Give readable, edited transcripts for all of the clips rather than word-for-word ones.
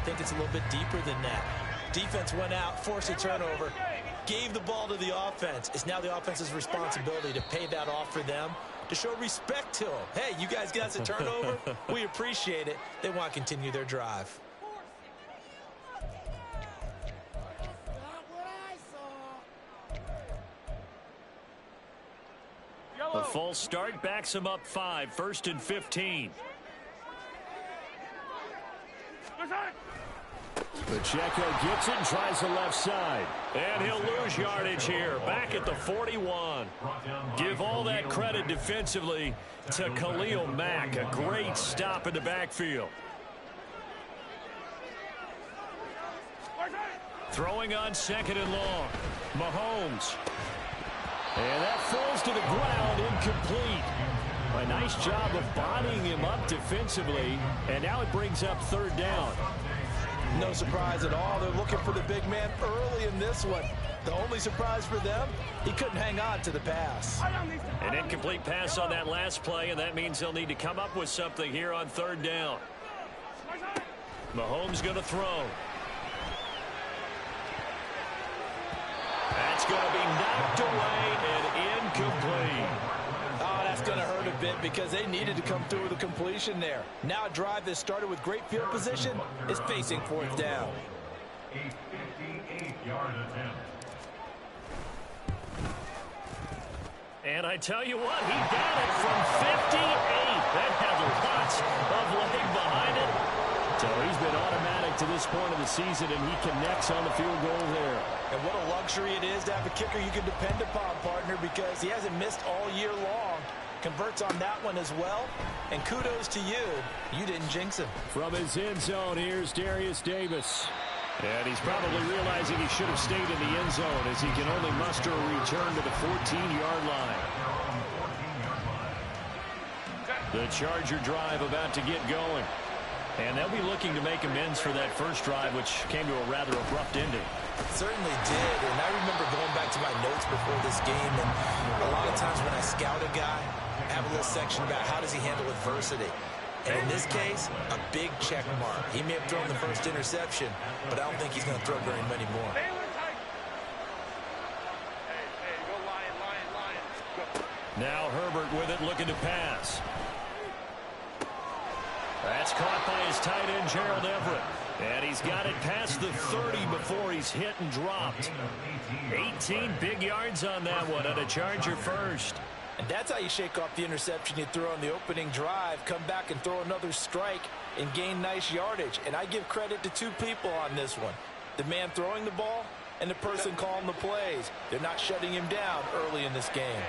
think it's a little bit deeper than that. Defense went out, forced a turnover, gave the ball to the offense. It's now the offense's responsibility to pay that off for them, to show respect to them. Hey, you guys got us a turnover. We appreciate it. They want to continue their drive. A false start backs him up 5, 1st and 15. Pacheco gets it and tries the left side. And he'll lose yardage here. Back at the 41. Give all that credit defensively to Khalil Mack. A great stop in the backfield. Throwing on 2nd and long. Mahomes. And that falls to the ground, incomplete. A nice job of bodying him up defensively, and now it brings up 3rd down. No surprise at all. They're looking for the big man early in this one. The only surprise for them, he couldn't hang on to the pass. An incomplete pass on that last play, and that means they'll need to come up with something here on 3rd down. Mahomes going to throw. That's going to be knocked away and incomplete. Oh, that's going to hurt a bit because they needed to come through with a completion there. Now a drive that started with great field position is facing 4th down. A 58-yard attempt. And I tell you what, he got it from 58. That had lots of leg behind it. So he's been automatic to this point of the season, and he connects on the field goal there. And what a luxury it is to have a kicker you can depend upon, partner, because he hasn't missed all year long. Converts on that one as well. And kudos to you. You didn't jinx him. From his end zone, here's Darius Davis. And he's probably realizing he should have stayed in the end zone as he can only muster a return to the 14-yard line. The Charger drive about to get going. And they'll be looking to make amends for that first drive, which came to a rather abrupt ending. Certainly did, and I remember going back to my notes before this game, and a lot of times when I scout a guy, I have a little section about how does he handle adversity. And in this case, a big check mark. He may have thrown the first interception, but I don't think he's going to throw very many more. Now Herbert with it, looking to pass. That's caught by his tight end, Gerald Everett. And he's got it past the 30 before he's hit and dropped. 18 big yards on that one, and a Charger first. And that's how you shake off the interception you threw on the opening drive, come back and throw another strike and gain nice yardage. And I give credit to 2 people on this one. The man throwing the ball and the person calling the plays. They're not shutting him down early in this game.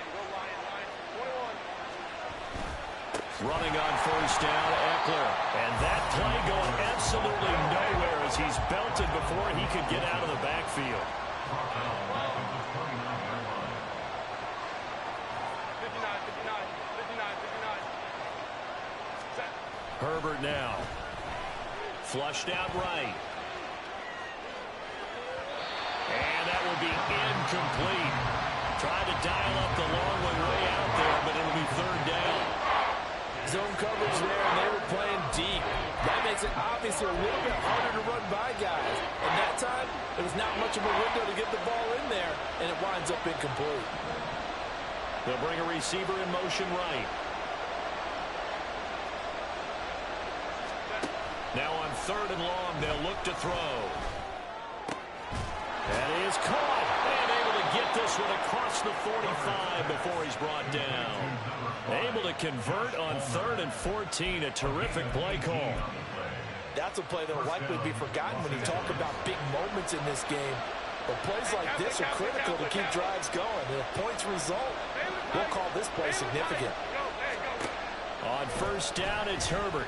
Running on first down, Eckler. And that play going absolutely nowhere as he's belted before he could get out of the backfield. Herbert now. Flushed out right. And that will be incomplete. Tried to dial up the long one way out there, but it'll be 3rd down. Zone coverage there, and they were playing deep. That makes it obviously a little bit harder to run by guys. And that time, there was not much of a window to get the ball in there, and it winds up incomplete. They'll bring a receiver in motion right. Now on 3rd and long, they'll look to throw. That is caught, and able to get this one across the 45 before he's brought down. Able to convert on 3rd and 14, a terrific play call. That's a play that will likely be forgotten when you talk about big moments in this game. But plays like this are critical to keep drives going. And if points result, we'll call this play significant. On first down, it's Herbert.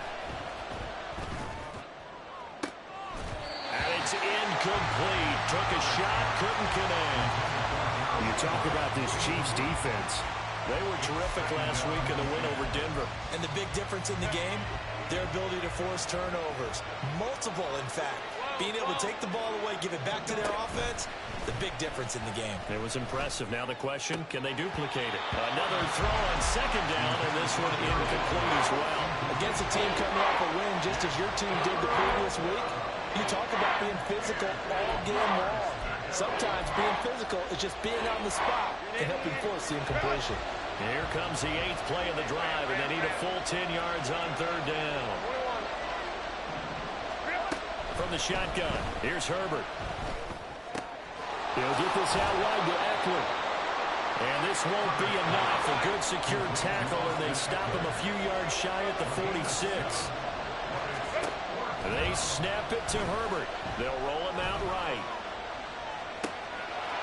And it's incomplete. Took a shot, couldn't connect. You talk about this Chiefs defense. They were terrific last week in the win over Denver. And the big difference in the game, their ability to force turnovers. Multiple, in fact. Being able to take the ball away, give it back to their offense, the big difference in the game. It was impressive. Now the question, can they duplicate it? Another throw on 2nd down, and this one incomplete as well. Against a team coming off a win just as your team did the previous week, You talk about being physical all game long. Sometimes being physical is just being on the spot and helping force the incompletion. Here comes the 8th play of the drive, and they need a full 10 yards on 3rd down. From the shotgun, here's Herbert. He'll get this out wide to Eckler. And this won't be enough. A good secure tackle, and they stop him a few yards shy at the 46. They snap it to Herbert. They'll roll him out right.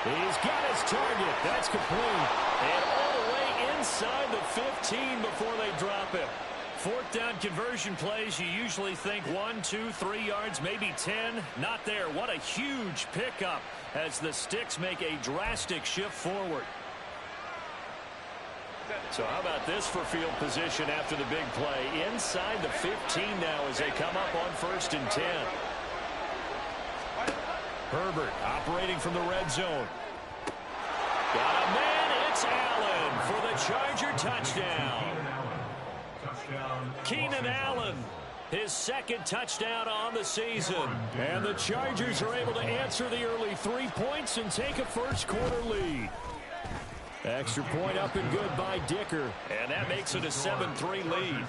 He's got his target. That's complete. And all the way inside the 15 before they drop him. 4th down conversion plays, you usually think 1, 2, 3 yards, maybe 10. Not there. What a huge pickup as the Sticks make a drastic shift forward. So how about this for field position after the big play? Inside the 15 now as they come up on 1st and 10. Herbert operating from the red zone. Got a man. It's Allen for the Charger touchdown. Keenan Allen, his 2nd touchdown on the season. And the Chargers are able to answer the early 3 points and take a first-quarter lead. Extra point up and good by Dicker. And that makes it a 7-3 lead.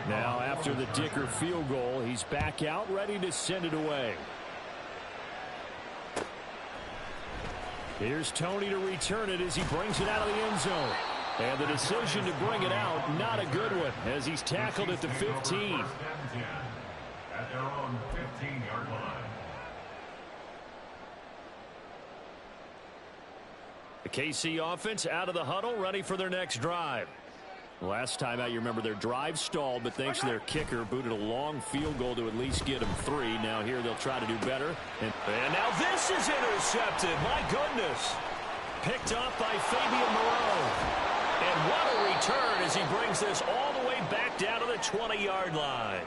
Now after the Dicker field goal, he's back out ready to send it away. Here's Tony to return it as he brings it out of the end zone. And the decision to bring it out, not a good one, as he's tackled at the 15. At their own 15-yard line. The KC offense out of the huddle, ready for their next drive. Last time out, you remember their drive stalled, but thanks to their kicker, booted a long field goal to at least get them 3. Now here they'll try to do better. And now this is intercepted. My goodness. Picked up by Fabian Moreau. And what a return as he brings this all the way back down to the 20-yard line.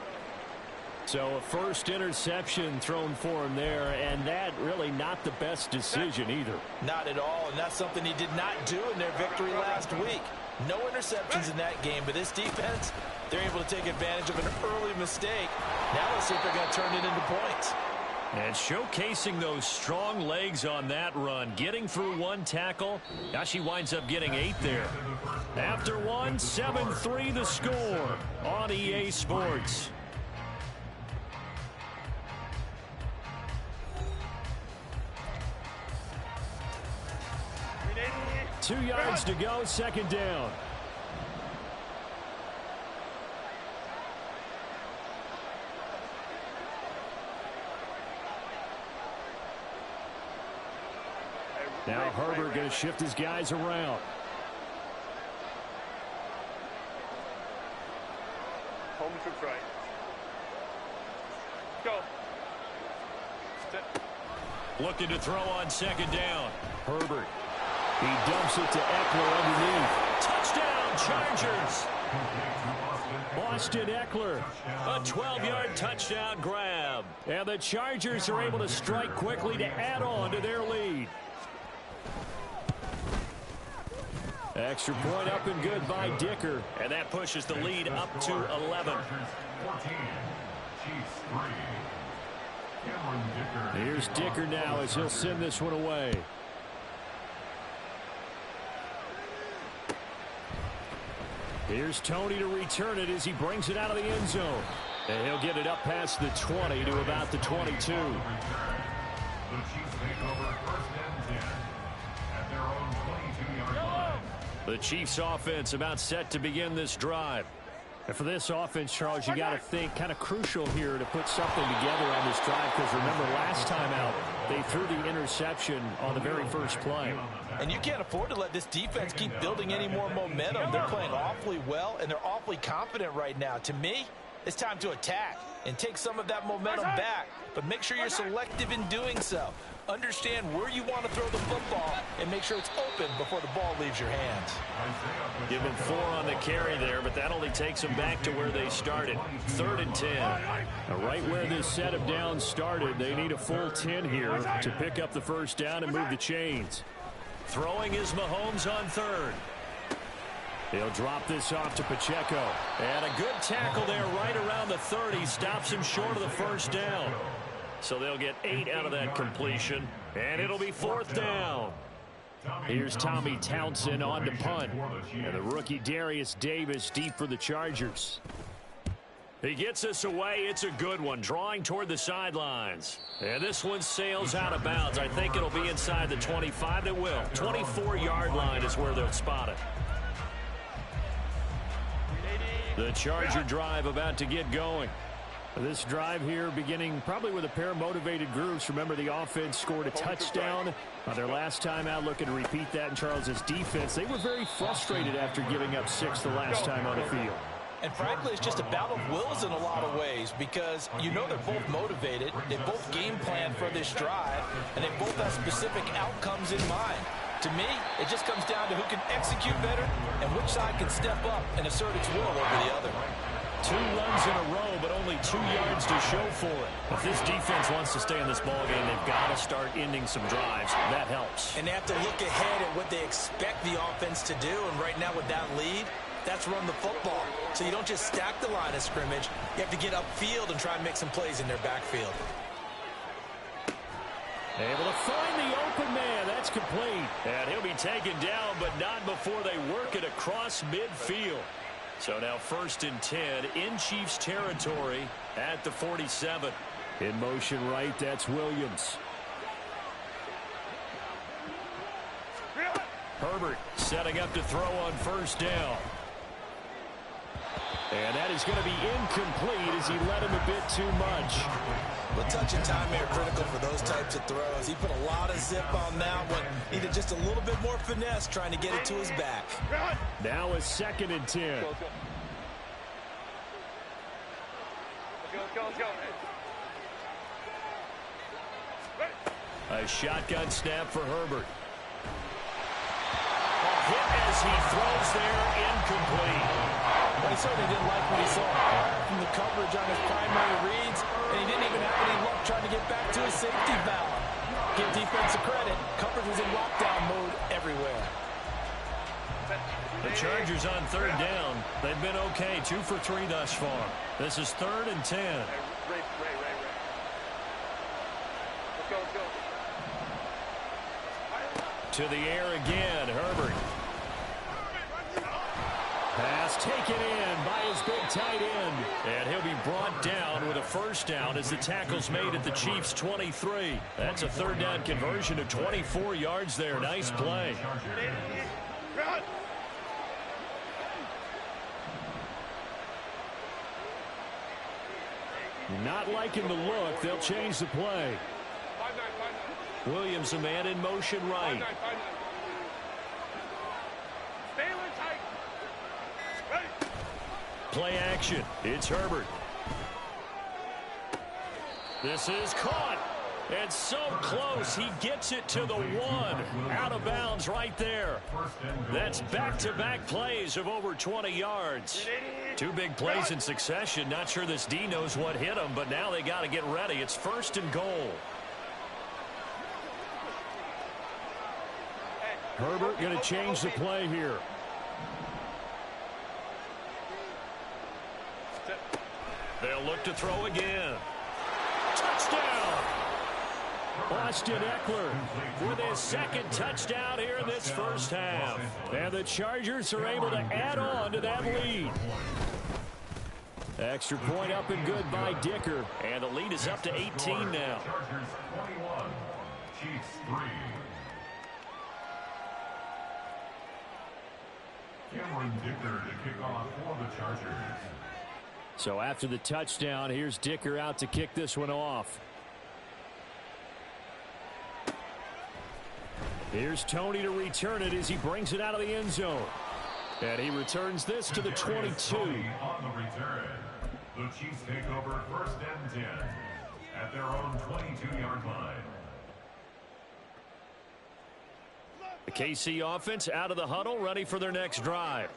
So a first interception thrown for him there, and that really not the best decision either. Not at all, and that's something he did not do in their victory last week. No interceptions in that game, but this defense, they're able to take advantage of an early mistake. Now let's see if they're going to turn it into points. And showcasing those strong legs on that run, getting through 1 tackle. Now she winds up getting 8 there. After 1, 7-3 the score on EA Sports. Two yards to go, 2nd down. Now Herbert going to shift his guys around. Home troops right. Go. Looking to throw on 2nd down. Herbert. He dumps it to Eckler underneath. Touchdown, Chargers. Austin Eckler, a 12-yard touchdown grab. And the Chargers are able to strike quickly to add on to their lead. Extra point up and good by Dicker. And that pushes the lead up to 11. Here's Dicker now as he'll send this one away. Here's Tony to return it as he brings it out of the end zone. And he'll get it up past the 20 to about the 22. The Chiefs offense about set to begin this drive. And for this offense, Charles, you got to think kind of crucial here to put something together on this drive, because remember last time out they threw the interception on the very first play. And you can't afford to let this defense keep building any more momentum. They're playing awfully well, and they're awfully confident right now. To me, it's time to attack and take some of that momentum back. But make sure you're selective in doing so. Understand where you want to throw the football and make sure it's open before the ball leaves your hands. Give them 4 on the carry there, but that only takes them back to where they started. 3rd and 10. Now, right where this set of downs started, they need a full 10 here to pick up the first down and move the chains. Throwing is Mahomes on 3rd. He'll drop this off to Pacheco. And a good tackle there right around the 30. Stops him short of the first down. So they'll get 8 out of that completion. And it'll be 4th down. Here's Tommy Townsend on to punt. And the rookie Darius Davis deep for the Chargers. He gets this away. It's a good one. Drawing toward the sidelines. And this one sails out of bounds. I think it'll be inside the 25. It will. 24-yard line is where they'll spot it. The Charger drive about to get going. This drive here beginning probably with a pair of motivated groups. Remember, the offense scored a touchdown their last time out. Looking to repeat that in Charles's defense. They were very frustrated after giving up 6 the last time on the field. And frankly, it's just a battle of wills in a lot of ways because you know they're both motivated. They both game plan for this drive, and they both have specific outcomes in mind. To me, it just comes down to who can execute better and which side can step up and assert its will over the other. 2 runs in a row, but only 2 yards to show for it. If this defense wants to stay in this ballgame, they've got to start ending some drives. That helps. And they have to look ahead at what they expect the offense to do. And right now with that lead, that's run the football. So you don't just stack the line of scrimmage. You have to get upfield and try and make some plays in their backfield. Able to find the open man. That's complete. And he'll be taken down, but not before they work it across midfield. So now 1st and 10 in Chiefs territory at the 47. In motion right, that's Williams. Herbert setting up to throw on 1st down. And that is going to be incomplete as he led him a bit too much. But touch and time are critical for those types of throws. He put a lot of zip on that one. Needed just a little bit more finesse trying to get it to his back. Now a 2nd and 10. A shotgun snap for Herbert. A hit as he throws there, incomplete. But he certainly didn't like what he saw from the coverage on his primary reads, and he didn't even have any luck trying to get back to his safety valve. Give defensive credit. Coverage was in lockdown mode everywhere. The Chargers on 3rd down. They've been okay, 2 for 3 thus far. This is 3rd and 10. To the air again, Herbert. Pass taken in by his big tight end. And he'll be brought down with a 1st down as the tackle's made at the Chiefs' 23. That's a 3rd down conversion of 24 yards there. Nice play. Not liking the look. They'll change the play. Williams, a man in motion right. Play action. It's Herbert. This is caught. And so close. He gets it to the 1. Out of bounds right there. That's back-to-back plays of over 20 yards. 2 big plays in succession. Not sure this D knows what hit him, but now they got to get ready. It's 1st and goal. Herbert going to change the play here. They'll look to throw again. Touchdown! Austin Eckler with his 2nd touchdown here in this 1st half. And the Chargers are able to add on to that lead. Extra point up and good by Dicker. And the lead is up to 18 now. Chargers 21, Chiefs 3. Cameron Dicker to kick off for the Chargers. So after the touchdown, here's Dicker out to kick this one off. Here's Tony to return it as he brings it out of the end zone. And he returns this to the 22. On the return, the Chiefs take over 1st and 10 at their own 22-yard line. The KC offense out of the huddle, ready for their next drive.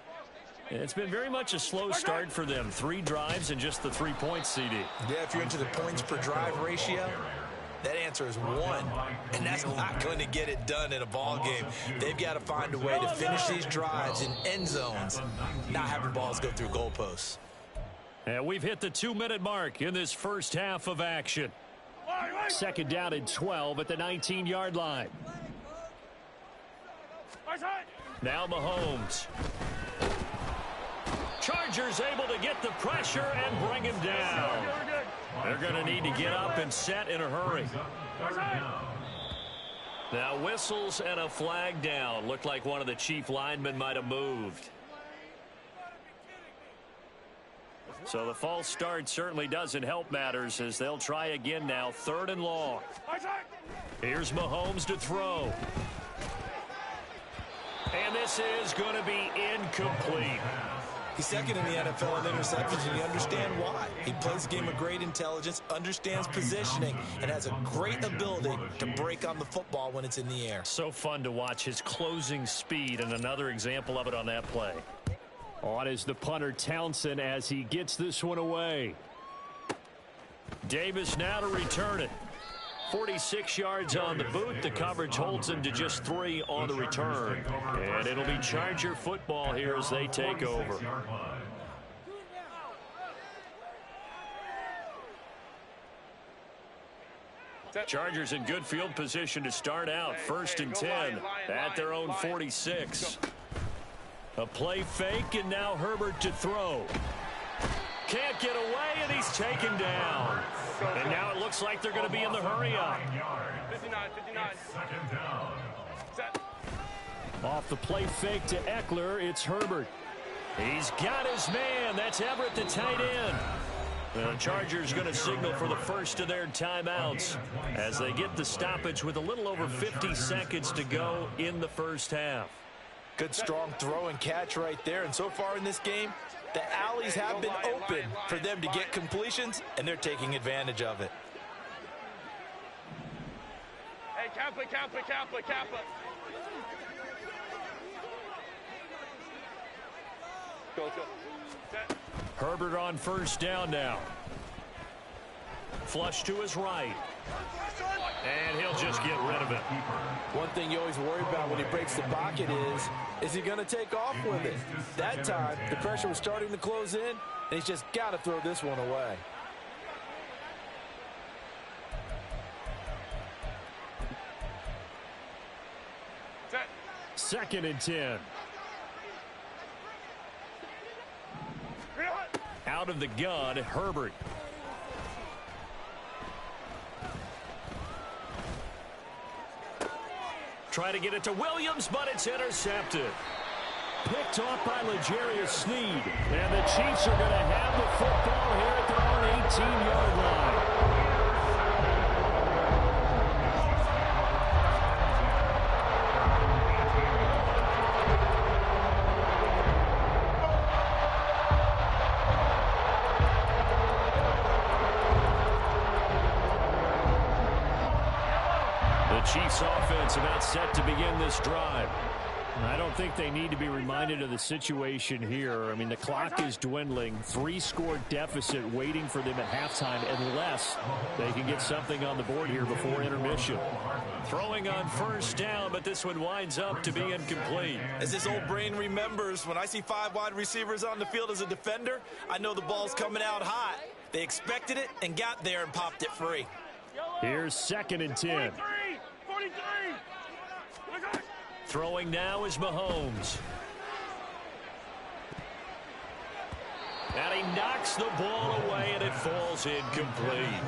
It's been very much a slow start for them. 3 drives and just the 3 points, CD. Yeah, if you're into the points per drive ratio, That answer is one, and that's not going to get it done in a ball game. They've got to find a way to finish these drives in end zones, not having balls go through goalposts. And we've hit the 2-minute mark in this first half of action. Second down and 12 at the 19-yard line. Now Mahomes. Chargers able to get the pressure and bring him down. They're going to need to get up and set in a hurry. Now whistles and a flag down. Looked like one of the chief linemen might have moved. So the false start certainly doesn't help matters as they'll try again now. 3rd and long. Here's Mahomes to throw. And this is going to be incomplete. He's second in the NFL in interceptions, and you understand why. He plays a game of great intelligence, understands positioning, and has a great ability to break on the football when it's in the air. So fun to watch his closing speed, and another example of it on that play. On is the punter Townsend as he gets this one away. Davis now to return it. 46 yards on the boot. The coverage holds him to just 3 on the return. And it'll be Charger football here as they take over. Chargers in good field position to start out. 1st and 10 at their own 46. A play fake, and now Herbert to throw. Can't get away, and he's taken down. And now it looks like they're going to be in the hurry-up. 59. Off the play fake to Eckler, it's Herbert. He's got his man. That's Everett, the tight end. The Chargers going to signal for the first of their timeouts as they get the stoppage with a little over 50 seconds to go in the first half. Good strong throw and catch right there. And so far in this game, the alleys have been open for them to get completions, and they're taking advantage of it. Hey, Kappa. Go. Set. Herbert on 1st down now. Flush to his right. And he'll just get rid of it. One thing you always worry about when he breaks the pocket is he going to take off with it? That time, the pressure was starting to close in, and he's just got to throw this one away. Set. 2nd and 10. Out of the gun, Herbert. Try to get it to Williams, but it's intercepted. Picked off by L'Jarius Sneed. And the Chiefs are going to have the football here at their own 18-yard line. Chiefs offense about set to begin this drive. I don't think they need to be reminded of the situation here. I mean, the clock is dwindling. 3-score deficit waiting for them at halftime unless they can get something on the board here before intermission. Throwing on 1st down, but this one winds up to be incomplete. As this old brain remembers, when I see 5 wide receivers on the field as a defender, I know the ball's coming out hot. They expected it and got there and popped it free. Here's 2nd and 10. 43. Throwing now is Mahomes. And he knocks the ball away, and it falls incomplete.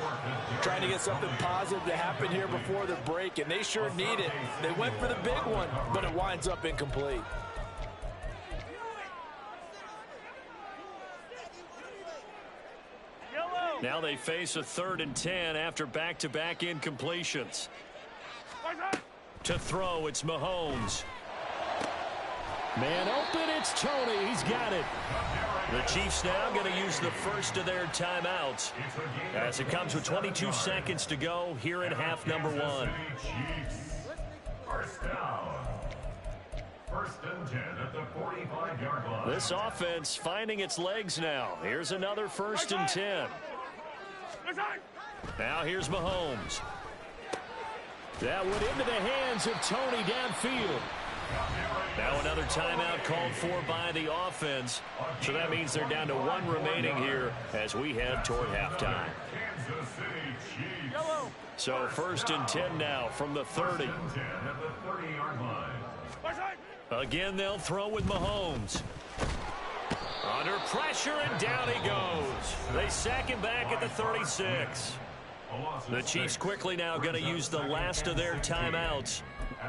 Trying to get something positive to happen here before the break, and they sure need it. They went for the big one, but it winds up incomplete. Now they face a 3rd and 10 after back-to-back incompletions. To throw, it's Mahomes. Man open, it's Tony. He's got it. The Chiefs now going to use the first of their timeouts as it comes with 22 seconds to go here in half number 1. First down. 1st and 10 at the 45-yard line. This offense finding its legs now. Here's another 1st and 10. Now here's Mahomes. That went into the hands of Tony downfield. Now another timeout called for by the offense. So that means they're down to one remaining here as we head toward halftime. So 1st and 10 now from the 30. Again, they'll throw with Mahomes. Under pressure, and down he goes. They sack him back at the 36. The Chiefs quickly now going to use the last of their timeouts.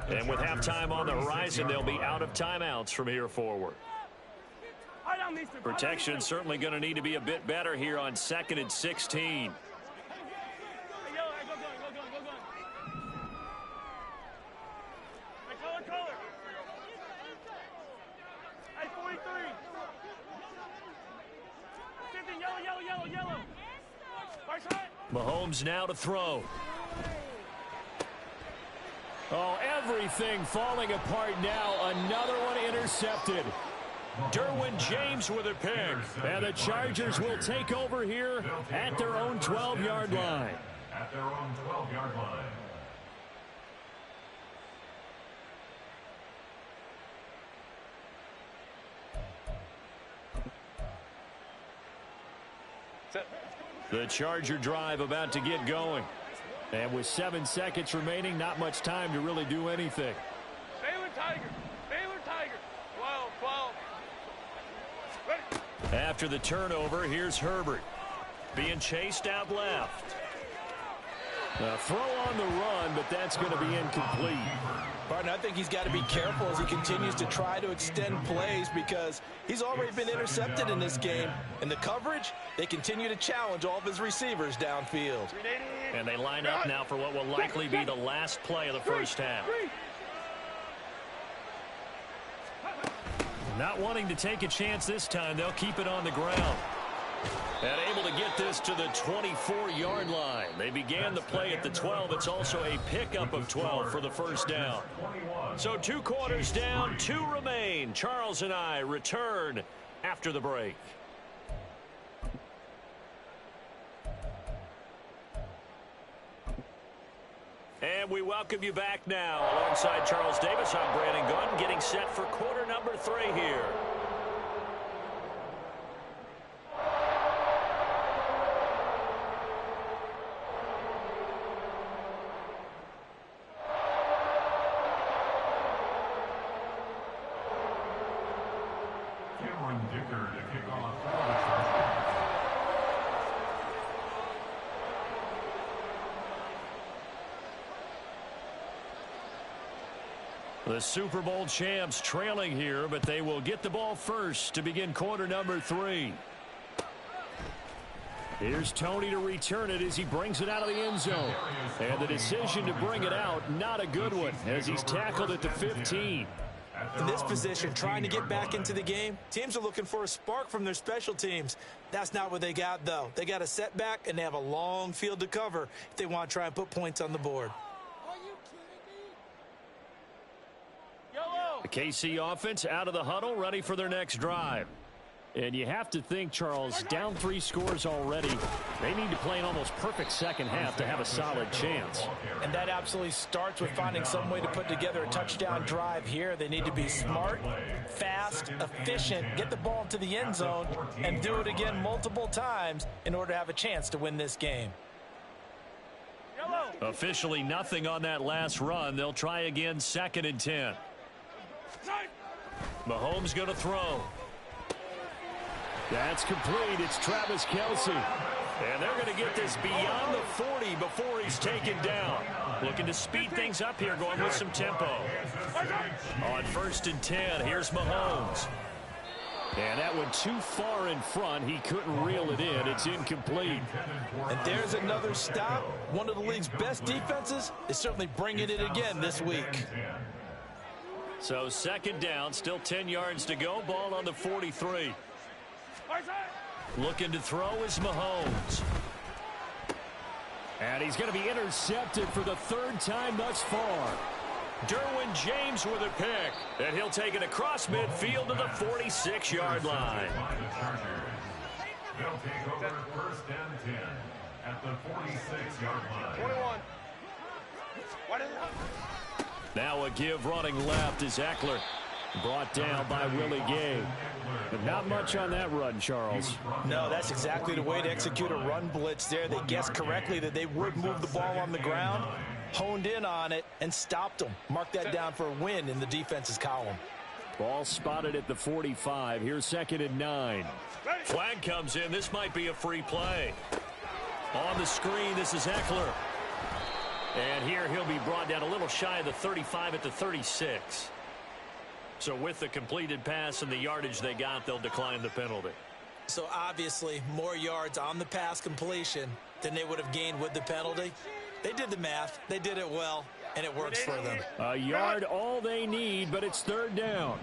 And with halftime on the horizon, they'll be out of timeouts from here forward. Protection certainly going to need to be a bit better here on 2nd and 16. Mahomes now to throw. Oh, everything falling apart now. Another one intercepted. Derwin James with a pick. And the Chargers will take over here at their own 12-yard line. At their own 12-yard line. The Charger drive about to get going. And with 7 seconds remaining, not much time to really do anything. Baylor Tiger. Baylor Tiger. 12, 12. Ready. After the turnover, here's Herbert. Being chased out left. A throw on the run, but that's going to be incomplete. Partner, I think he's got to be careful as he continues to try to extend plays because he's already been intercepted in this game. And the coverage, they continue to challenge all of his receivers downfield. And they line up now for what will likely be the last play of the first half. Not wanting to take a chance this time, they'll keep it on the ground. And able to get this to the 24-yard line. They began the play at the 12. It's also a pickup of 12 for the first down. So 2 quarters down, 2 remain. Charles and I return after the break. And we welcome you back now. Alongside Charles Davis, I'm Brandon Gunn, getting set for quarter number 3 here. The Super Bowl champs trailing here, but they will get the ball first to begin quarter number 3. Here's Tony to return it as he brings it out of the end zone. And the decision to bring it out, not a good one, as he's tackled at the 15. In this position, trying to get back into the game, teams are looking for a spark from their special teams. That's not what they got, though. They got a setback, and they have a long field to cover if they want to try and put points on the board. The KC offense out of the huddle, ready for their next drive. And you have to think, Charles, down 3 scores already. They need to play an almost perfect second half to have a solid chance. And that absolutely starts with finding some way to put together a touchdown drive here. They need to be smart, fast, efficient, get the ball into the end zone, and do it again multiple times in order to have a chance to win this game. Officially nothing on that last run. They'll try again 2nd and 10. Mahomes going to throw. That's complete. It's Travis Kelce. And they're going to get this beyond the 40 before he's taken down. Looking to speed things up here, going with some tempo. On 1st and 10, here's Mahomes. And that went too far in front. He couldn't reel it in. It's incomplete. And there's another stop. One of the league's best defenses is certainly bringing it again this week. So 2nd down, still 10 yards to go. Ball on the 43. Looking to throw is Mahomes. And he's going to be intercepted for the 3rd time thus far. Derwin James with a pick. And he'll take it across midfield to the 46-yard line. They'll take over 1st and 10 at the 46-yard line. 21. Now a give running left is Eckler. Brought down by Willie Gay. But not much on that run, Charles. No, that's exactly the way to execute a run blitz there. They guessed correctly that they would move the ball on the ground, honed in on it, and stopped them. Mark that down for a win in the defense's column. Ball spotted at the 45. Here's 2nd and 9. Flag comes in. This might be a free play. On the screen, this is Eckler. And here he'll be brought down a little shy of the 35 at the 36. So with the completed pass and the yardage they got, they'll decline the penalty. So obviously more yards on the pass completion than they would have gained with the penalty. They did the math. They did it well, and it works for them. A yard all they need, but it's 3rd down.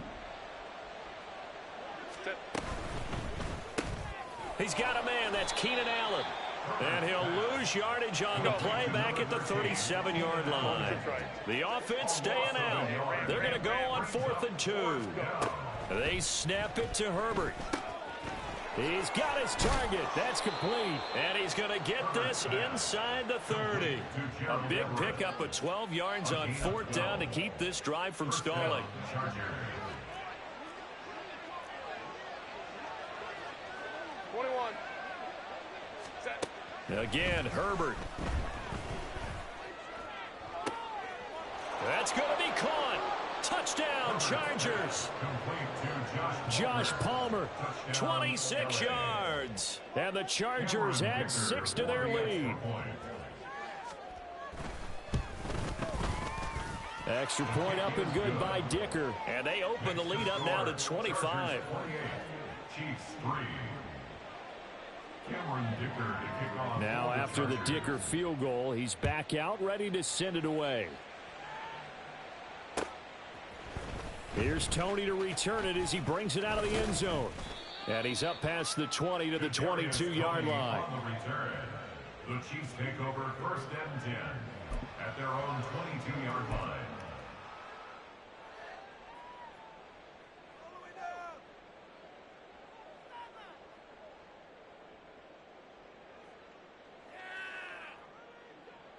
He's got a man. That's Keenan Allen. And he'll lose yardage on the play back at the 37-yard line. The offense staying out. They're going to go on 4th and 2. They snap it to Herbert. He's got his target. That's complete. And he's going to get this inside the 30. A big pickup of 12 yards on 4th down to keep this drive from stalling. Again, Herbert. That's going to be caught. Touchdown, Chargers. Josh Palmer, 26 yards. And the Chargers add 6 to their lead. Extra point up and good by Dicker. And they open the lead up now to 25. Chiefs 3. Now after the Dicker field goal, he's back out ready to send it away. Here's Tony to return it as he brings it out of the end zone. And he's up past the 20 to the 22-yard line. The Chiefs take over 1st and 10 at their own 22-yard line.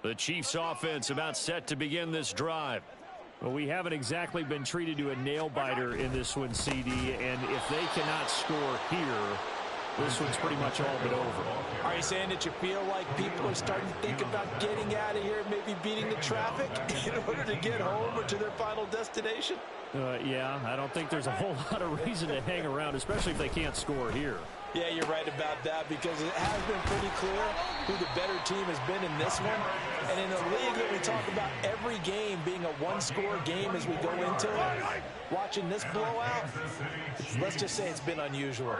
The Chiefs offense about set to begin this drive. Well, we haven't exactly been treated to a nail-biter in this one, CD, and if they cannot score here, this one's pretty much all but over. Are you saying that you feel like people are starting to think about getting out of here and maybe beating the traffic in order to get home or to their final destination? Yeah, I don't think there's a whole lot of reason to hang around, especially if they can't score here. Yeah, you're right about that because it has been pretty clear who the better team has been in this one. And in a league that we talk about every game being a one-score game as we go into it, watching this blowout, let's just say it's been unusual.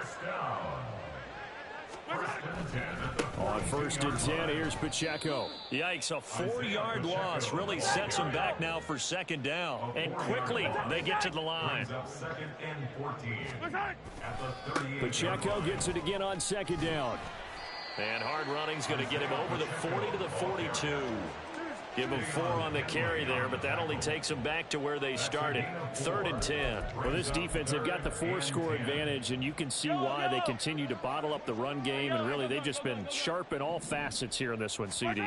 On 1st and 10, here's Pacheco. Yikes, a 4-yard loss really sets them back now for 2nd down. And quickly, they get to the line. Pacheco gets it again on 2nd down. And hard running's going to get him over the 40 to the 42. Give them 4 on the carry there, but that only takes them back to where they started. 3rd and 10. Well, this defense, they've got the 4-score advantage, and you can see why they continue to bottle up the run game, and really they've just been sharp in all facets here in this one, CD.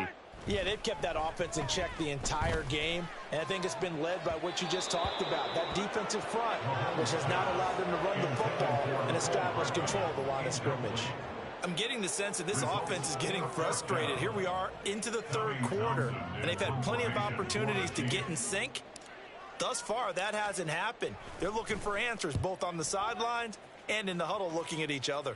Yeah, they've kept that offense in check the entire game, and I think it's been led by what you just talked about, that defensive front, which has not allowed them to run the football and establish control of the line of scrimmage. I'm getting the sense that this offense is getting frustrated. Here we are into the 3rd quarter, and they've had plenty of opportunities to get in sync. Thus far, that hasn't happened. They're looking for answers both on the sidelines and in the huddle looking at each other.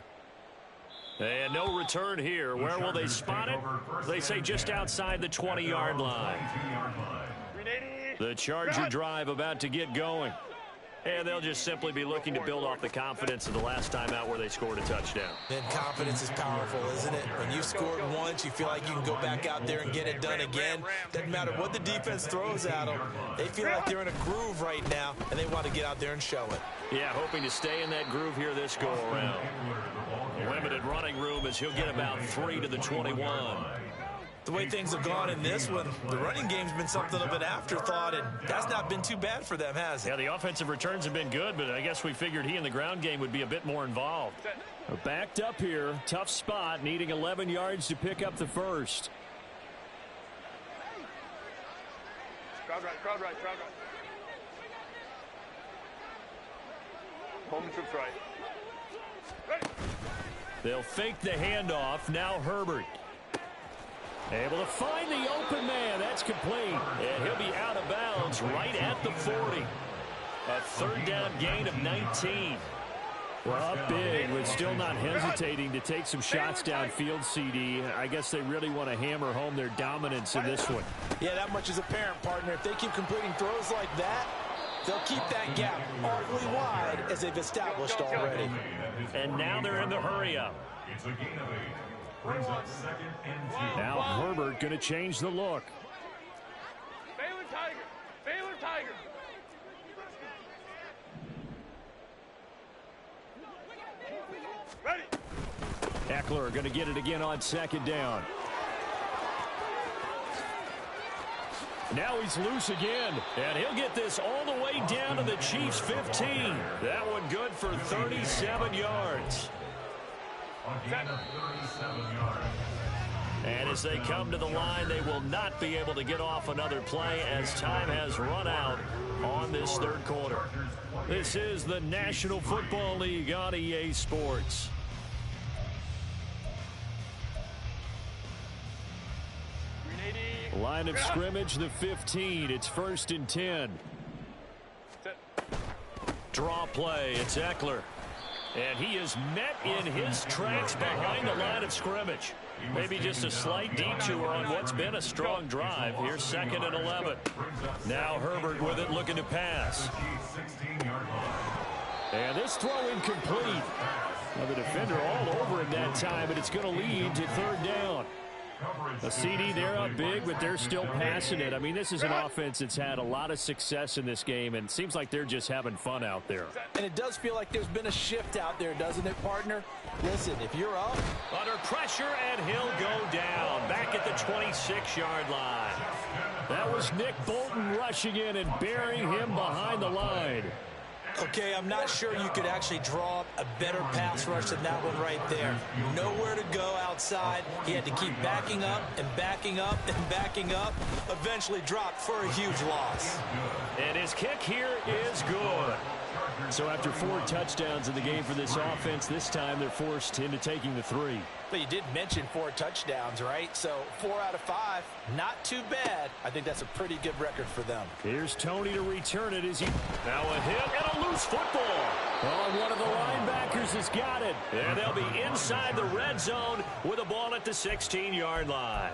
And no return here. Where will they spot it? They say just outside the 20-yard line. The Charger drive about to get going. And they'll just simply be looking to build off the confidence of the last time out where they scored a touchdown. And confidence is powerful, isn't it? When you've scored once, you feel like you can go back out there and get it done again. Doesn't matter what the defense throws at them. They feel like they're in a groove right now, and they want to get out there and show it. Yeah, hoping to stay in that groove here this go-around. Limited running room as he'll get about 3 to the 21. The way things have gone in this one, the running game's been something of an afterthought, and that's not been too bad for them, has it? Yeah, the offensive returns have been good, but I guess we figured he in the ground game would be a bit more involved. Backed up here, tough spot, needing 11 yards to pick up the first. Crowd right, crowd right, crowd right. Home troops right. Ready. They'll fake the handoff. Now Herbert. Able to find the open man. That's complete. And he'll be out of bounds right at the 40. A third down gain of 19. Well, up big, but still not hesitating to take some shots downfield, CD. I guess they really want to hammer home their dominance in this one. Yeah, that much is apparent, partner. If they keep completing throws like that, they'll keep that gap awfully wide as they've established already. And now they're in the hurry-up. It's a gain of 8. Brings up 2nd and 2. Now Herbert going to change the look. Baylor Tiger. Baylor Tiger. Ready. Eckler going to get it again on 2nd down. Now he's loose again, and he'll get this all the way down to the Chiefs' 15. That one good for 37 yards. A gain of 37 yards. And as they come to the line, they will not be able to get off another play as time has run out on this third quarter. This is the National Football League on EA Sports. Line of scrimmage, the 15. It's 1st and 10. Draw play. It's Eckler. And he is met in his tracks behind the line of scrimmage. Maybe just a slight detour on what's been a strong drive. Here's 2nd and 11. Now Herbert with it, looking to pass. And this throw incomplete. Well, the defender all over him that time, but it's going to lead to 3rd down. A CD, they're up big, but they're still passing it. I mean, this is an offense that's had a lot of success in this game, and it seems like they're just having fun out there. And it does feel like there's been a shift out there, doesn't it, partner? Listen, if you're up. Under pressure, and he'll go down. Back at the 26-yard line. That was Nick Bolton rushing in and burying him behind the line. Okay, I'm not sure you could actually draw up a better pass rush than that one right there. Nowhere to go outside. He had to keep backing up and backing up and backing up. Eventually dropped for a huge loss. And his kick here is good. So after 4 touchdowns in the game for this offense, this time they're forced into taking the 3. But you did mention 4 touchdowns, right? So 4 out of 5, not too bad. I think that's a pretty good record for them. Here's Tony to return it as he... Now a hit and a loose football. Oh, one of the linebackers has got it. And they'll be inside the red zone with a ball at the 16-yard line.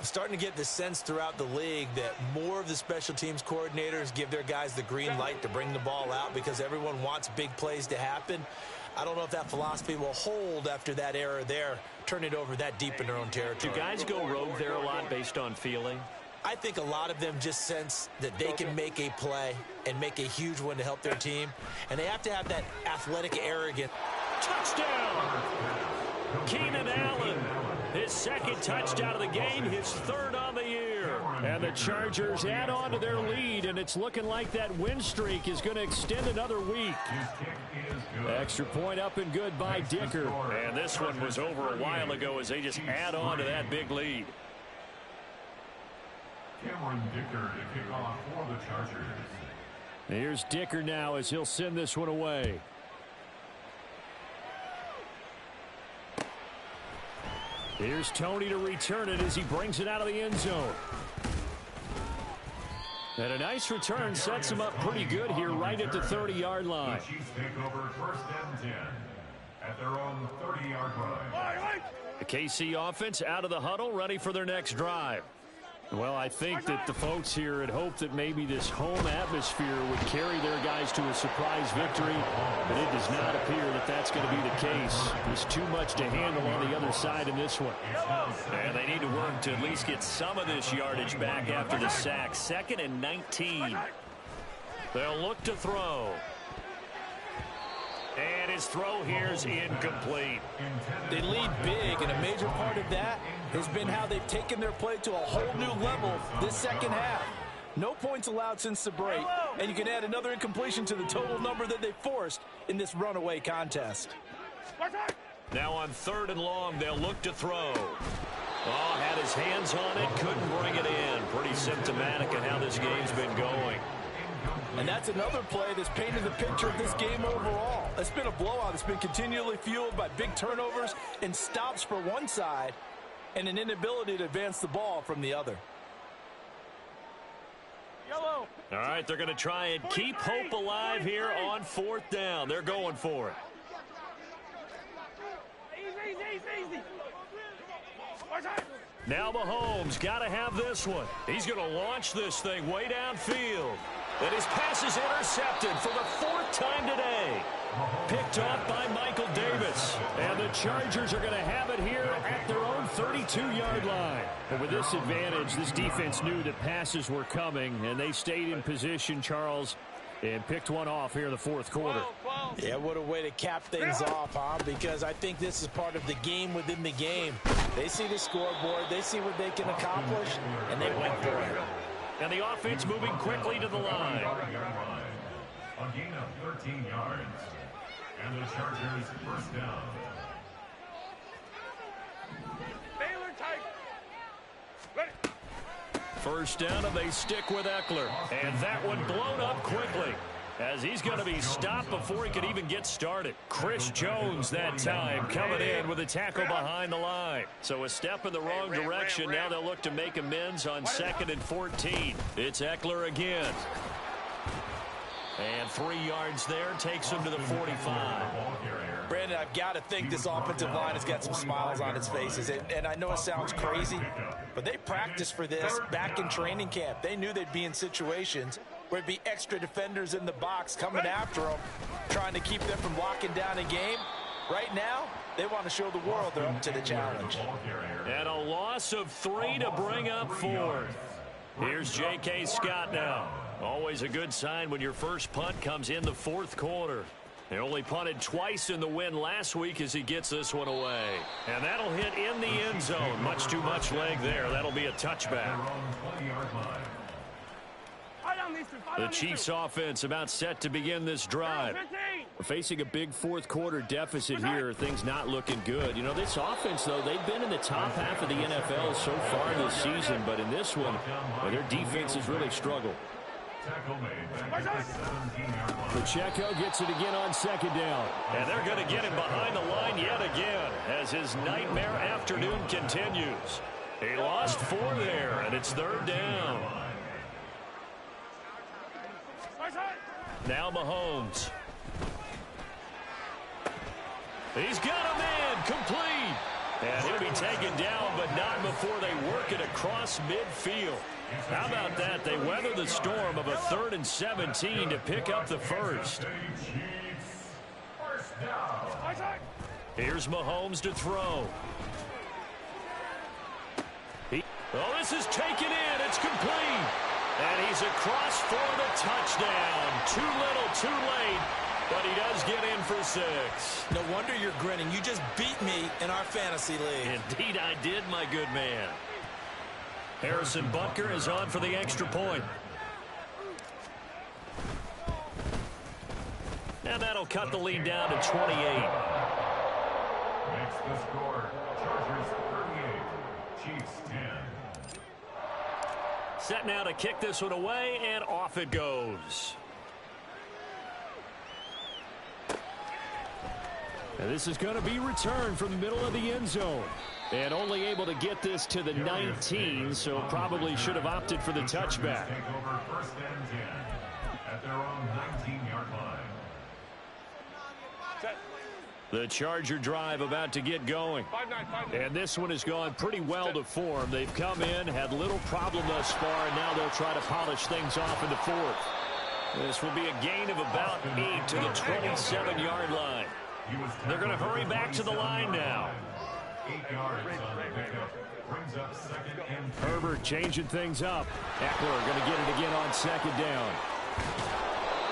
Starting to get the sense throughout the league that more of the special teams coordinators give their guys the green light to bring the ball out because everyone wants big plays to happen. I don't know if that philosophy will hold after that error there, turn it over that deep in their own territory. Do guys go rogue there a lot based on feeling? I think a lot of them just sense that they can make a play and make a huge one to help their team, and they have to have that athletic arrogance. Touchdown! Keenan Allen. His 2nd touchdown of the game, his 3rd on the year. And the Chargers add on to their lead, and it's looking like that win streak is going to extend another week. Extra point up and good by Dicker. And this one was over a while ago as they just add on to that big lead. Cameron Dicker to kick off for the Chargers. Here's Dicker now as he'll send this one away. Here's Tony to return it as he brings it out of the end zone. And a nice return sets him up pretty good here right at the 30-yard line. The Chiefs take over 1st and 10 at their own 30-yard line. The KC offense out of the huddle, ready for their next drive. Well, I think that the folks here had hoped that maybe this home atmosphere would carry their guys to a surprise victory, but it does not appear that that's going to be the case. There's too much to handle on the other side in this one. And they need to work to at least get some of this yardage back after the sack. 2nd and 19. They'll look to throw. And his throw here is incomplete. They lead big, and a major part of that has been how they've taken their play to a whole new level this second half. No points allowed since the break, and you can add another incompletion to the total number that they forced in this runaway contest. Now on 3rd and long, they'll look to throw. Oh, had his hands on it, couldn't bring it in. Pretty symptomatic of how this game's been going. And that's another play that's painted the picture of this game overall. It's been a blowout. It's been continually fueled by big turnovers and stops for one side and an inability to advance the ball from the other. Yellow. All right, they're going to try and keep hope alive here on 4th down. They're going for it. Easy. Now Mahomes got to have this one. He's going to launch this thing way downfield. And his pass is intercepted for the 4th time today. Picked off by Michael Davis. And the Chargers are going to have it here at their own 32-yard line. And with this advantage, this defense knew that passes were coming, and they stayed in position, Charles, and picked one off here in the 4th quarter. Yeah, what a way to cap things off, huh? Because I think this is part of the game within the game. They see the scoreboard, they see what they can accomplish, and they went for it. And the offense moving quickly to the line. A gain of 13 yards. And the Chargers first down. Baylor tight. Ready. First down, and they stick with Eckler. And that one blown up quickly, as he's going to be stopped before he could even get started. Chris Jones that time coming in with a tackle behind the line. So a step in the wrong direction. Now they'll look to make amends on 2nd and 14. It's Eckler again. And 3 yards there takes him to the 45. Brandon, I've got to think this offensive line has got some smiles on its faces. And I know it sounds crazy, but they practiced for this back in training camp. They knew they'd be in situations where it'd be extra defenders in the box coming after them, trying to keep them from locking down a game. Right now, they want to show the world they're up to the challenge. And a loss of 3 to bring up 4th. Here's J.K. Scott now. Always a good sign when your first punt comes in the 4th quarter. They only punted twice in the win last week as he gets this one away. And that'll hit in the end zone. Much too much leg there. That'll be a touchback. The Chiefs offense about set to begin this drive. Facing a big 4th quarter deficit here, things not looking good. You know, this offense, though, they've been in the top half of the NFL so far this season, but in this one, their defense has really struggled. Pacheco gets it again on 2nd down. And they're going to get him behind the line yet again as his nightmare afternoon continues. He lost 4 there, and it's 3rd down. Now Mahomes. He's got a man complete. And he'll be taken down, but not before they work it across midfield. How about that? They weather the storm of a 3rd and 17 to pick up the first. Here's Mahomes to throw. Oh, this is taken in. It's complete. And he's across for the touchdown. Too little, too late. But he does get in for 6. No wonder you're grinning. You just beat me in our fantasy league. Indeed I did, my good man. Harrison Butker is on for the extra point. And that'll cut the lead down to 28. Makes the score. Chargers 38, Chiefs 10. Set now to kick this one away, and off it goes. And this is going to be returned from the middle of the end zone. And only able to get this to the 19, so probably should have opted for the touchback. Take over 1st and 10 at their own 19-yard line. The Charger drive about to get going. And this one has gone pretty well to form. They've come in, had little problem thus far, and now they'll try to polish things off in the 4th. This will be a gain of about 8 to the 27-yard line. They're going to hurry back to the line now. 8 yards on the pickup. Brings up 2nd and 10. Herbert changing things up. Eckler going to get it again on 2nd down.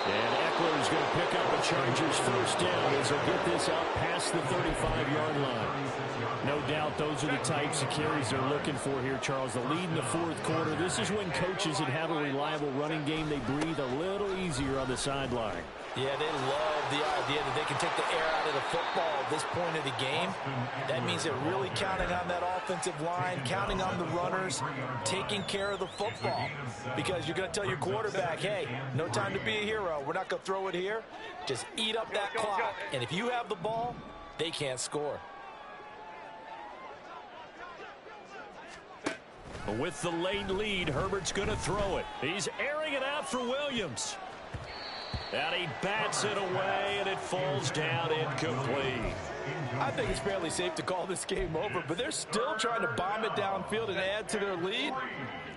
And Eckler is going to pick up a Chargers first down as he'll get this out past the 35-yard line. No doubt those are the types of carries they're looking for here, Charles. The lead in the 4th quarter. This is when coaches that have a reliable running game, they breathe a little easier on the sideline. Yeah, they love the idea that they can take the air out of the football at this point of the game. That means they're really counting on that offensive line, counting on the runners, taking care of the football. Because you're going to tell your quarterback, hey, no time to be a hero. We're not going to throw it here. Just eat up that clock. And if you have the ball, they can't score. With the late lead, Herbert's going to throw it. He's airing it out for Williams. And he bats it away, and it falls down incomplete. I think it's fairly safe to call this game over, but they're still trying to bomb it downfield and add to their lead.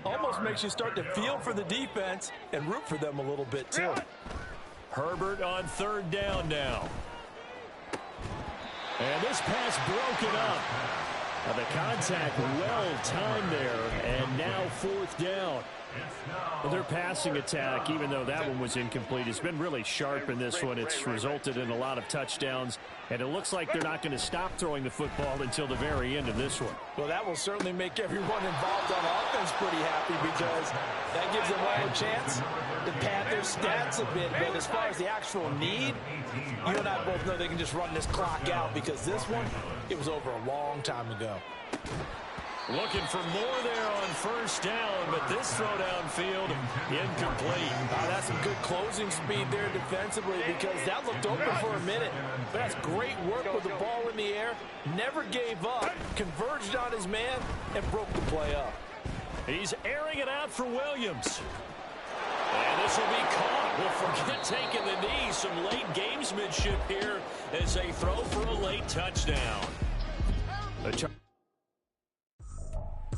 Almost makes you start to feel for the defense and root for them a little bit, too. Herbert on third down now. And this pass broken up. Now the contact well-timed there, and now fourth down. Well, their passing attack, even though that one was incomplete, has been really sharp in this one. It's resulted in a lot of touchdowns, and it looks like they're not going to stop throwing the football until the very end of this one. Well, that will certainly make everyone involved on offense pretty happy, because that gives them all a chance to pad their stats a bit. But as far as the actual need, you and I both know they can just run this clock out, because this one, it was over a long time ago. Looking for more there on first down, but this throw downfield incomplete. That's some good closing speed there defensively, because that looked open for a minute. But that's great work with the ball in the air. Never gave up, converged on his man, and broke the play up. He's airing it out for Williams. And this will be caught. We'll forget taking the knee. Some late gamesmanship here as they throw for a late touchdown.